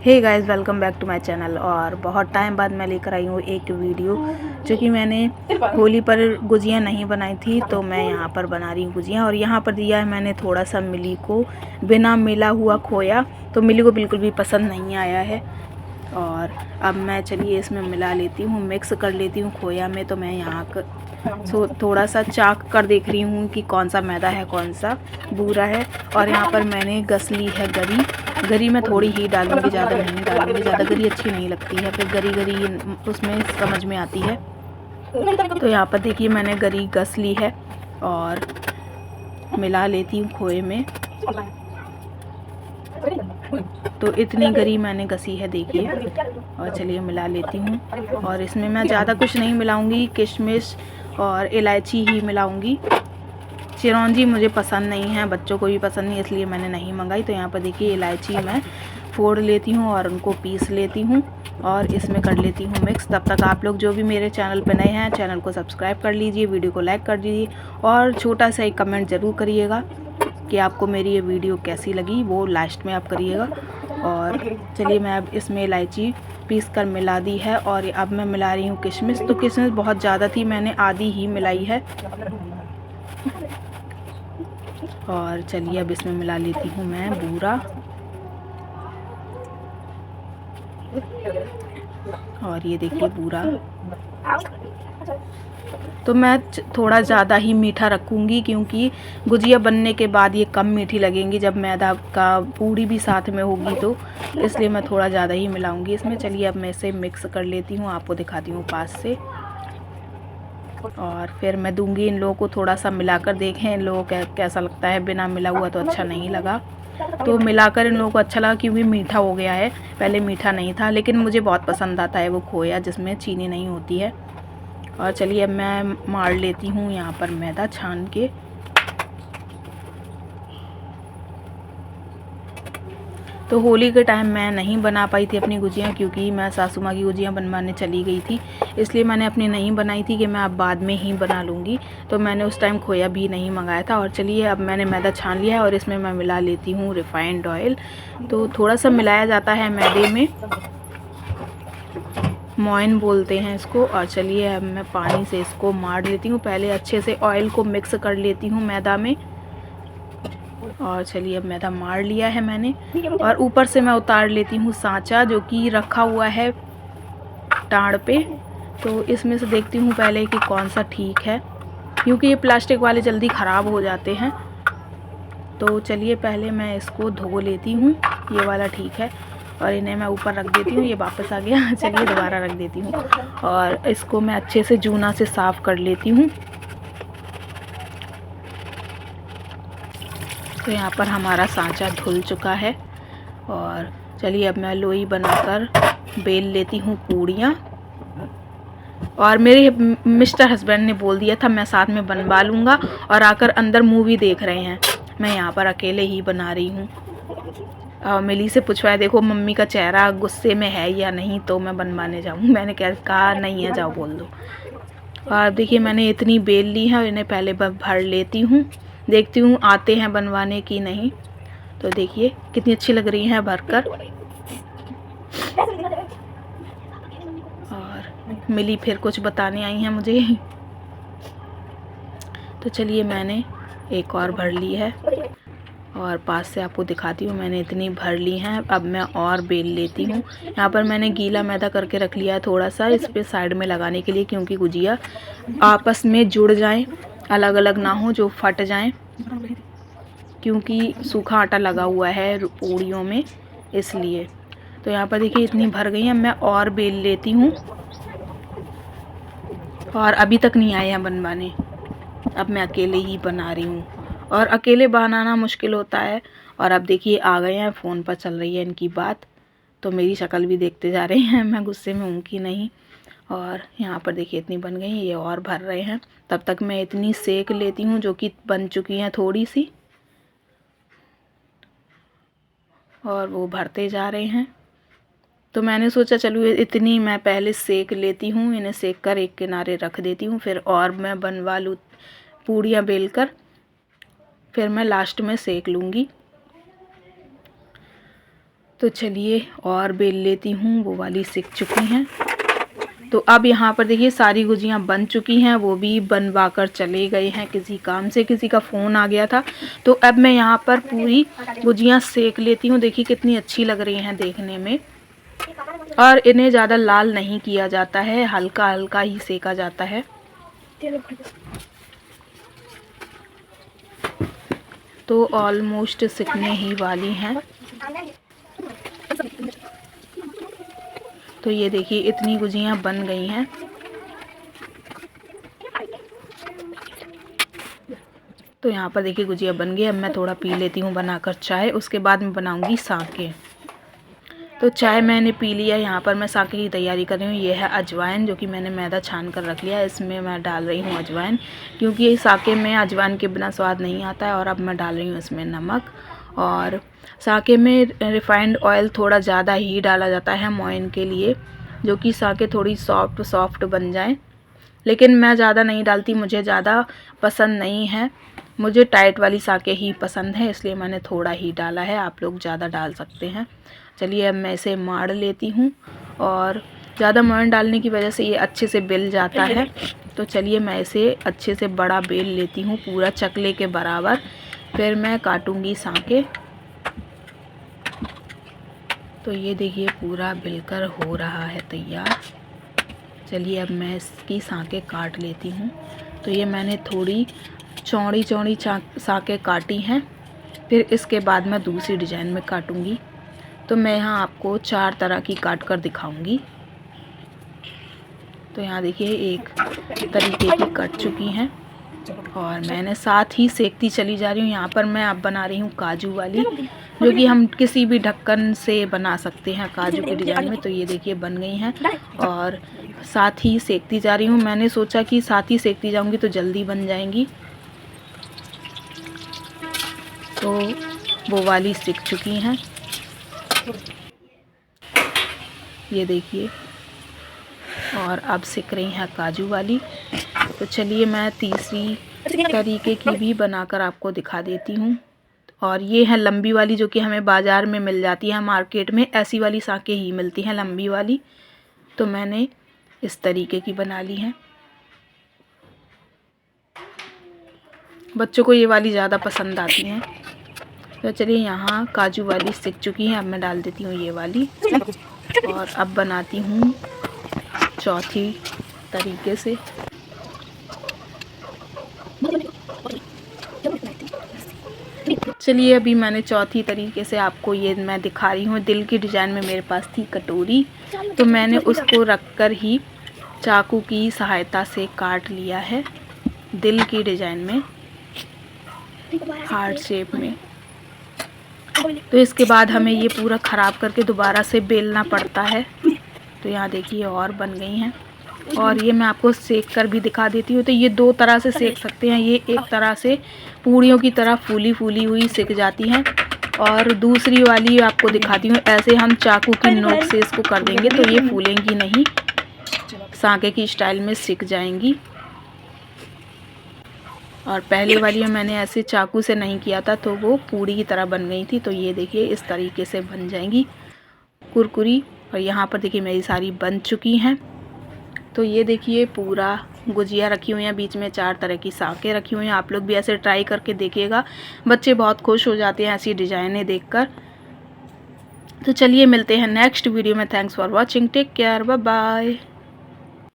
Hey guys, welcome back to my channel. और बहुत time बाद मैं लेकर आई हूँ एक वीडियो, जो कि मैंने होली पर गुजिया नहीं बनाई थी, तो मैं यहाँ पर बना रही हूँ गुजिया। और यहाँ पर दिया है मैंने थोड़ा सा मिली को बिना मिला हुआ खोया, तो मिली को बिल्कुल भी पसंद नहीं आया है। और अब मैं चलिए इसमें मिला लेती हूँ, मिक्स कर लेती हूँ खोया में। तो मैं यहाँ थोड़ा सा चाक कर देख रही हूँ कि कौन सा मैदा है कौन सा बूरा है। और यहाँ पर मैंने गस ली है गरी मैं थोड़ी ही डालूंगी, ज़्यादा नहीं डालूंगी, ज़्यादा गरी अच्छी नहीं लगती है, फिर गरी उसमें समझ में आती है। तो यहाँ पर देखिए मैंने गरी गस ली है और मिला लेती हूँ खोए में। तो इतनी गरी मैंने घसी है देखिए। और चलिए मिला लेती हूँ। और इसमें मैं ज़्यादा कुछ नहीं मिलाऊंगी, किशमिश और इलायची ही मिलाऊंगी। चिरौंजी मुझे पसंद नहीं है, बच्चों को भी पसंद नहीं, इसलिए मैंने नहीं मंगाई। तो यहाँ पर देखिए इलायची मैं फोड़ लेती हूँ और उनको पीस लेती हूँ और इसमें कर लेती हूँ मिक्स। तब तक आप लोग जो भी मेरे चैनल पर नए हैं, चैनल को सब्सक्राइब कर लीजिए, वीडियो को लाइक कर दीजिए और छोटा सा एक कमेंट ज़रूर करिएगा कि आपको मेरी ये वीडियो कैसी लगी, वो लास्ट में आप करिएगा। और चलिए मैं अब इसमें इलायची पीस कर मिला दी है और अब मैं मिला रही हूँ किशमिश। तो किशमिश बहुत ज़्यादा थी, मैंने आधी ही मिलाई है। और चलिए अब इसमें मिला लेती हूँ मैं बूरा। और ये देखिए बूरा। तो मैं थोड़ा ज़्यादा ही मीठा रखूँगी, क्योंकि गुजिया बनने के बाद ये कम मीठी लगेंगी जब मैदा का पूड़ी भी साथ में होगी, तो इसलिए मैं थोड़ा ज़्यादा ही मिलाऊंगी इसमें। चलिए अब मैं इसे मिक्स कर लेती हूँ, आपको दिखाती हूँ पास से। और फिर मैं दूंगी इन लोगों को थोड़ा सा मिलाकर, देखें इन लोगों को कैसा लगता है। बिना मिला हुआ तो अच्छा नहीं लगा, तो मिलाकर इन लोगों को अच्छा लगा, क्योंकि मीठा हो गया है। पहले मीठा नहीं था, लेकिन मुझे बहुत पसंद आता है वो खोया जिसमें चीनी नहीं होती है। और चलिए अब मैं मार लेती हूँ यहाँ पर मैदा छान के। तो होली के टाइम मैं नहीं बना पाई थी अपनी गुजियाँ, क्योंकि मैं सासू माँ की गुजियाँ बनवाने चली गई थी, इसलिए मैंने अपनी नहीं बनाई थी कि मैं अब बाद में ही बना लूँगी। तो मैंने उस टाइम खोया भी नहीं मंगाया था। और चलिए अब मैंने मैदा छान लिया है और इसमें मैं मिला लेती हूँ रिफाइंड ऑयल। तो थोड़ा सा मिलाया जाता है मैदे में, मोइन बोलते हैं इसको। और चलिए अब मैं पानी से इसको मार लेती हूँ, पहले अच्छे से ऑयल को मिक्स कर लेती हूँ मैदा में। और चलिए अब मैदा मार लिया है मैंने। और ऊपर से मैं उतार लेती हूँ सांचा, जो कि रखा हुआ है टाड़ पे। तो इसमें से देखती हूँ पहले कि कौन सा ठीक है, क्योंकि ये प्लास्टिक वाले जल्दी ख़राब हो जाते हैं। तो चलिए पहले मैं इसको धो लेती हूँ, ये वाला ठीक है। और इन्हें मैं ऊपर रख देती हूँ, ये वापस आ गया। चलिए दोबारा रख देती हूँ और इसको मैं अच्छे से जूना से साफ़ कर लेती हूँ। तो यहाँ पर हमारा सांचा धुल चुका है। और चलिए अब मैं लोई बनाकर बेल लेती हूँ पूड़ियाँ। और मेरे मिस्टर हस्बैंड ने बोल दिया था मैं साथ में बनवा लूँगा, और आकर अंदर मूवी देख रहे हैं। मैं यहाँ पर अकेले ही बना रही हूँ। और मिली से पूछवाया, देखो मम्मी का चेहरा गुस्से में है या नहीं, तो मैं बनवाने जाऊँ। मैंने कहा नहीं है, जाओ बोल दो। और देखिए मैंने इतनी बेल ली है और इन्हें पहले भर लेती हूँ, देखती हूँ आते हैं बनवाने की नहीं। तो देखिए कितनी अच्छी लग रही हैं भरकर। और मिली फिर कुछ बताने आई हैं मुझे। तो चलिए मैंने एक और भर ली है और पास से आपको दिखाती हूँ, मैंने इतनी भर ली हैं। अब मैं और बेल लेती हूँ। यहाँ पर मैंने गीला मैदा करके रख लिया है थोड़ा सा इस पे साइड में लगाने के लिए, क्योंकि गुजिया आपस में जुड़ जाएं, अलग अलग ना हो, जो फट जाएं, क्योंकि सूखा आटा लगा हुआ है पूड़ियों में, इसलिए। तो यहाँ पर देखिए इतनी भर गई हैं, मैं और बेल लेती हूँ। और अभी तक नहीं आए हैं बनवाने, अब मैं अकेले ही बना रही हूँ, और अकेले बनाना मुश्किल होता है। और अब देखिए आ गए हैं, फ़ोन पर चल रही है इनकी बात, तो मेरी शक्ल भी देखते जा रहे हैं, मैं गुस्से में हूँ कि नहीं। और यहाँ पर देखिए इतनी बन गई, ये और भर रहे हैं। तब तक मैं इतनी सेक लेती हूँ जो कि बन चुकी हैं थोड़ी सी, और वो भरते जा रहे हैं। तो मैंने सोचा चलो इतनी मैं पहले सेक लेती हूँ, इन्हें सेक कर एक किनारे रख देती हूँ, फिर और मैं बनवा लूँ पूड़ियाँ बेल कर, फिर मैं लास्ट में सेक लूँगी। तो चलिए और बेल लेती हूँ, वो वाली सिक चुकी हैं। तो अब यहाँ पर देखिए सारी गुजियाँ बन चुकी हैं, वो भी बनवा कर चले गए हैं किसी काम से, किसी का फ़ोन आ गया था। तो अब मैं यहाँ पर पूरी गुजियाँ सेक लेती हूँ। देखिए कितनी अच्छी लग रही हैं देखने में, और इन्हें ज़्यादा लाल नहीं किया जाता है, हल्का हल्का ही सेका जाता है। तो ऑलमोस्ट सिकने ही वाली हैं। तो ये देखिए इतनी गुजियाँ बन गई हैं। तो यहाँ पर देखिए गुजिया बन गई। अब मैं थोड़ा पी लेती हूँ बनाकर चाय, उसके बाद मैं बनाऊँगी साके। तो चाय मैंने पी लिया। यहाँ पर मैं साके की तैयारी कर रही हूँ। ये है अजवाइन, जो कि मैंने मैदा छान कर रख लिया है। इसमें मैं डाल रही हूँ अजवाइन, क्योंकि ये साके में अजवाइन के बिना स्वाद नहीं आता है। और अब मैं डाल रही हूँ इसमें नमक, और साके में रिफाइंड ऑयल थोड़ा ज़्यादा ही डाला जाता है मोइन के लिए, जो कि साके थोड़ी सॉफ्ट बन जाएँ। लेकिन मैं ज़्यादा नहीं डालती, मुझे ज़्यादा पसंद नहीं है, मुझे टाइट वाली साके ही पसंद है, इसलिए मैंने थोड़ा ही डाला है। आप लोग ज़्यादा डाल सकते हैं। चलिए अब मैं इसे माड़ लेती हूँ, और ज़्यादा मोइन डालने की वजह से ये अच्छे से बेल जाता है। तो चलिए मैं इसे अच्छे से बड़ा बेल लेती हूँ, पूरा चकले के बराबर। फिर मैं काटूँगी साके। तो ये देखिए पूरा बेलकर हो रहा है तैयार। चलिए अब मैं इसकी साके काट लेती हूँ। तो ये मैंने थोड़ी चौड़ी चौड़ी साके काटी हैं। फिर इसके बाद मैं दूसरी डिज़ाइन में काटूँगी। तो मैं यहाँ आपको 4 तरह की काट कर दिखाऊँगी। तो यहाँ देखिए एक तरीके की कट चुकी हैं, और मैंने साथ ही सेकती चली जा रही हूँ। यहाँ पर मैं अब बना रही हूँ काजू वाली, जो कि हम किसी भी ढक्कन से बना सकते हैं काजू के डिज़ाइन में। तो ये देखिए बन गई हैं, और साथ ही सेकती जा रही हूँ। मैंने सोचा कि साथ ही सेकती जाऊँगी तो जल्दी बन जाएंगी। तो वो वाली सिक चुकी हैं, ये देखिए, और अब सिक रही हैं काजू वाली। तो चलिए मैं तीसरी तरीके की भी बनाकर आपको दिखा देती हूँ। और ये है लंबी वाली, जो कि हमें बाज़ार में मिल जाती है, मार्केट में ऐसी वाली साकें ही मिलती हैं लंबी वाली। तो मैंने इस तरीके की बना ली हैं। बच्चों को ये वाली ज़्यादा पसंद आती हैं। तो चलिए यहाँ काजू वाली सिक चुकी है। अब मैं डाल देती हूँ ये वाली, और अब बनाती हूँ चौथी तरीके से। चलिए अभी मैंने चौथी तरीके से आपको ये मैं दिखा रही हूँ। दिल की डिज़ाइन में मेरे पास थी कटोरी, तो मैंने उसको रखकर ही चाकू की सहायता से काट लिया है दिल की डिज़ाइन में, हार्ट शेप में। तो इसके बाद हमें ये पूरा ख़राब करके दोबारा से बेलना पड़ता है। तो यहाँ देखिए और बन गई हैं, और ये मैं आपको सेक कर भी दिखा देती हूँ। तो ये 2 तरह से सेक सकते हैं। ये एक तरह से पूड़ियों की तरह फूली फूली हुई सिक जाती हैं, और दूसरी वाली आपको दिखाती हूँ। ऐसे हम चाकू की नोक से इसको कर देंगे तो ये फूलेंगी नहीं, साके की स्टाइल में सिक जाएंगी। और पहले वाली में मैंने ऐसे चाकू से नहीं किया था, तो वो पूड़ी की तरह बन गई थी। तो ये देखिए इस तरीके से बन जाएंगी कुरकुरी। और यहाँ पर देखिए मेरी सारी बन चुकी हैं। तो ये देखिए पूरा गुजिया रखी हुई हैं, बीच में 4 तरह की साकें रखी हुई हैं। आप लोग भी ऐसे ट्राई करके देखिएगा, बच्चे बहुत खुश हो जाते हैं ऐसी डिज़ाइनें देखकर। तो चलिए मिलते हैं नेक्स्ट वीडियो में। Thanks for watching, take care, bye bye.